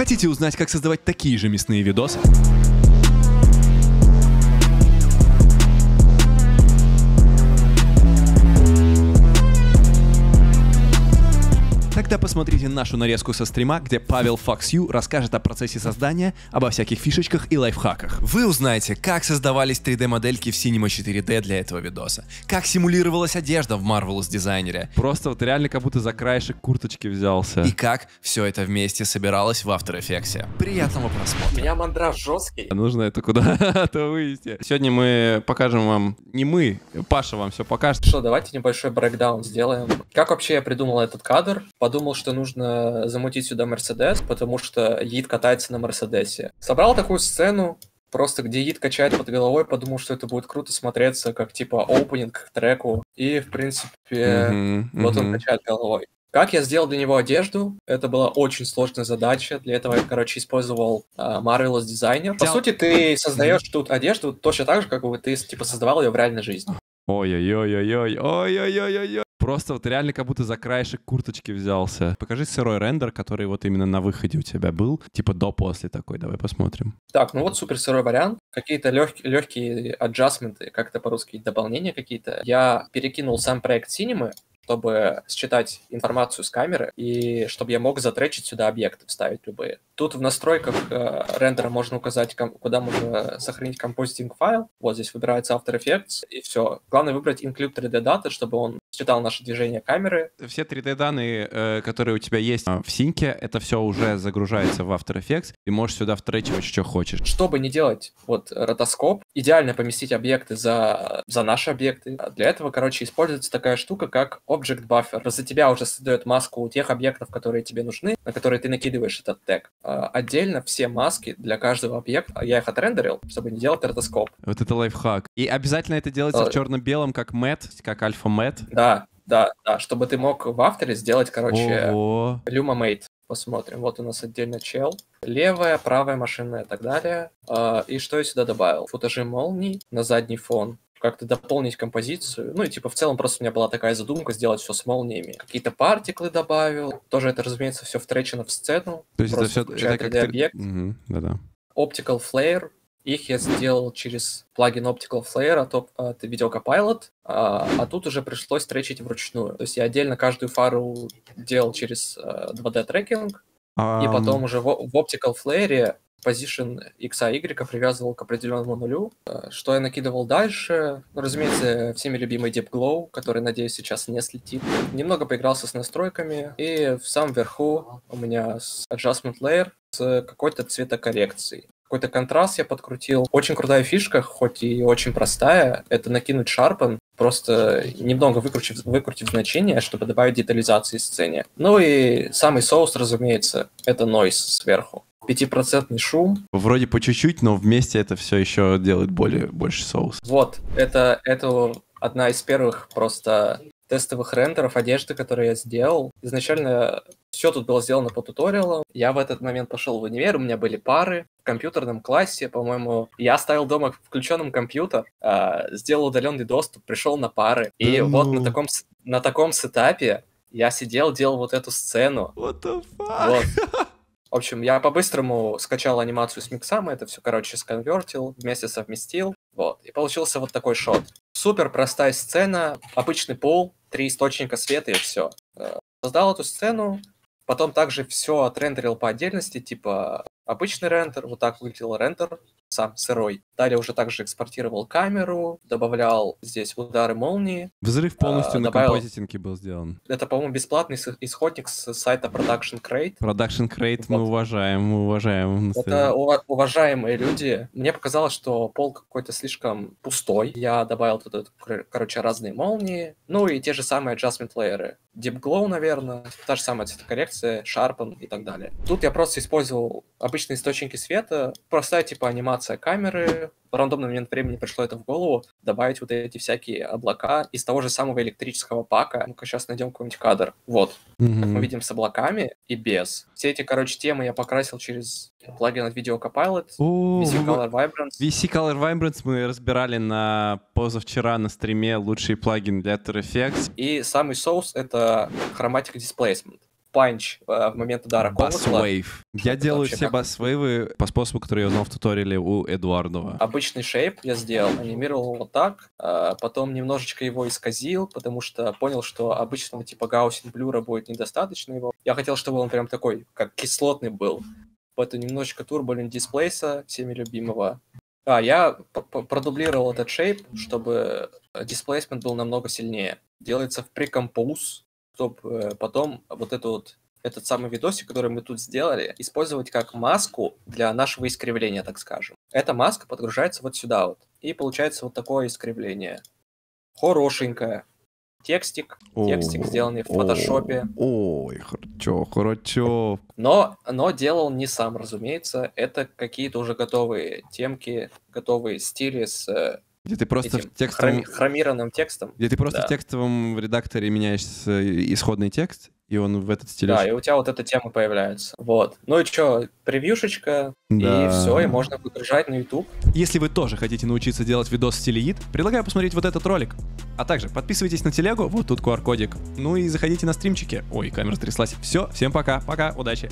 Хотите узнать, как создавать такие же мясные видосы? Тогда посмотрите нашу нарезку со стрима, где Павел Fox расскажет о процессе создания, обо всяких фишечках и лайфхаках. Вы узнаете, как создавались 3D-модельки в Cinema 4D для этого видоса, как симулировалась одежда в Marvelous дизайнере. Просто вот реально как будто за краешек курточки взялся. И как все это вместе собиралось в After Effects. Приятного просмотра. У меня мандраж жесткий. Нужно это куда-то вывести. Сегодня мы покажем вам, не мы, Паша вам все покажет. Что, давайте небольшой брейкдаун сделаем. Как вообще я придумал этот кадр? Подумал, что нужно замутить сюда Мерседес, потому что Йит катается на Мерседесе. Собрал такую сцену, просто где Йит качает под головой, подумал, что это будет круто смотреться, как типа опенинг к треку. И, в принципе, вот он качает головой. Как я сделал для него одежду? Это была очень сложная задача. Для этого я, использовал Marvelous Designer. По сути, ты создаешь тут одежду точно так же, как бы ты типа создавал ее в реальной жизни. Ой-ой-ой-ой-ой, ой-ой-ой-ой-ой. Просто вот реально как будто за краешек курточки взялся. Покажи сырой рендер, который вот именно на выходе у тебя был. Типа до-после такой, давай посмотрим. Так, ну вот супер сырой вариант. Какие-то легкие аджастменты, как это по-русски, дополнения какие-то. Я перекинул сам проект Cinema, чтобы считать информацию с камеры, и чтобы я мог затречить сюда объекты, вставить любые. Тут в настройках рендера можно указать, куда можно сохранить композитинг файл. Вот здесь выбирается After Effects, и все. Главное выбрать Include 3D Data, чтобы он считал наше движение камеры. Все 3D-данные, которые у тебя есть в синке, это все уже загружается в After Effects, и можешь сюда втречивать, что хочешь. Чтобы не делать вот ротоскоп, идеально поместить объекты за наши объекты. Для этого, используется такая штука, как Object Buffer. За тебя уже создает маску тех объектов, которые тебе нужны, на которые ты накидываешь этот тег. Отдельно все маски для каждого объекта, я их отрендерил, чтобы не делать ротоскоп. Вот это лайфхак. И обязательно это делается в черно-белом, как Matte, как Alpha Matte. Да, чтобы ты мог в авторе сделать, Luma Mate. Посмотрим. Вот у нас отдельно чел. Левая, правая машина и так далее. И что я сюда добавил? Футажи молний на задний фон. Как-то дополнить композицию. Ну и в целом просто у меня была такая задумка сделать все с молниями. Какие-то партиклы добавил. Тоже это, разумеется, все втречено в сцену. То есть просто это все это как объект. Да-да. Optical Flare. Их я сделал через плагин Optical Flare от Videocopilot, а тут уже пришлось тречить вручную. То есть я отдельно каждую фару делал через 2D трекинг, и потом уже в Optical Flare position X, Y привязывал к определенному нулю. Что я накидывал дальше? Ну, разумеется, всеми любимый Deep Glow, который, надеюсь, сейчас не слетит. Немного поигрался с настройками, и в самом верху у меня Adjustment Layer с какой-то цветокоррекцией. Какой-то контраст я подкрутил. Очень крутая фишка, хоть и очень простая, это накинуть Sharpen, просто немного выкрутив значение, чтобы добавить детализации в сцене. Ну и самый соус, разумеется, это Noise сверху. 5% шум. Вроде по чуть-чуть, но вместе это все еще делает больше соус. Вот, это одна из первых просто тестовых рендеров одежды, которые я сделал. Изначально все тут было сделано по туториалам. Я в этот момент пошел в универ, у меня были пары. В компьютерном классе, по-моему, я оставил дома включенным компьютер, сделал удаленный доступ, пришел на пары. И вот на таком сетапе я сидел, делал вот эту сцену. What the fuck? Вот. В общем, я по-быстрому скачал анимацию с миксом, это все, сконвертил, вместе совместил. Вот. И получился вот такой шот. Супер простая сцена, обычный пол, 3 источника света и все. Создал эту сцену, потом также все отрендерил по отдельности, типа обычный рендер, вот так выглядел рендер, сам сырой. Далее уже также экспортировал камеру, добавлял здесь удары молнии. Взрыв полностью на композитинге был сделан. Это, по-моему, бесплатный исходник с сайта Production Crate. Production Crate вот. мы уважаем. Это уважаемые люди. Мне показалось, что пол какой-то слишком пустой. Я добавил тут, разные молнии. Ну и те же самые adjustment layer. Deep Glow, наверное. Та же самая цветокоррекция, Sharpen и так далее. Тут я просто использовал обычные источники света. Простая типа анимация камеры. В рандомный момент времени пришло это в голову. Добавить вот эти всякие облака из того же самого электрического пака. Ну-ка, сейчас найдем какой-нибудь кадр. Вот. Как мы видим с облаками и без. Все эти, темы я покрасил через плагин от Videocopilot. VC Color Vibrance. VC Color Vibrance мы разбирали позавчера на стриме лучший плагин для After Effects. И самый соус — это Chromatic Displacement. панч в момент удара колокола. Басс-вейв. Я делаю все басс-вейвы по способу, который я узнал в туториале у Эдуардова. Обычный шейп я сделал, анимировал вот так, потом немножечко его исказил, потому что понял, что обычного типа гаусинг блюра будет недостаточно его. Я хотел, чтобы он прям такой, как кислотный был. Поэтому немножечко турбулент дисплейса, всеми любимого. Я продублировал этот шейп, чтобы дисплейсмент был намного сильнее. Делается в pre-compose, чтобы потом вот этот самый видосик, который мы тут сделали, использовать как маску для нашего искривления, так скажем. Эта маска подгружается вот сюда вот. И получается вот такое искривление. Хорошенькое. Текстик сделанный в фотошопе. Ой, хорошо. Но делал не сам, разумеется. Это какие-то уже готовые темки, готовые стили с где ты просто этим в текстовом... хромированным текстом. Где ты просто в текстовом редакторе меняешь исходный текст, и он в этот стиль... Да, и у тебя вот эта тема появляется. Вот. Ну и что, превьюшечка, да. И все, и можно выгружать на YouTube. Если вы тоже хотите научиться делать видос в стиле ид, предлагаю посмотреть вот этот ролик. А также подписывайтесь на телегу, вот тут QR-кодик. Ну и заходите на стримчики. Ой, камера тряслась. Все, всем пока, удачи.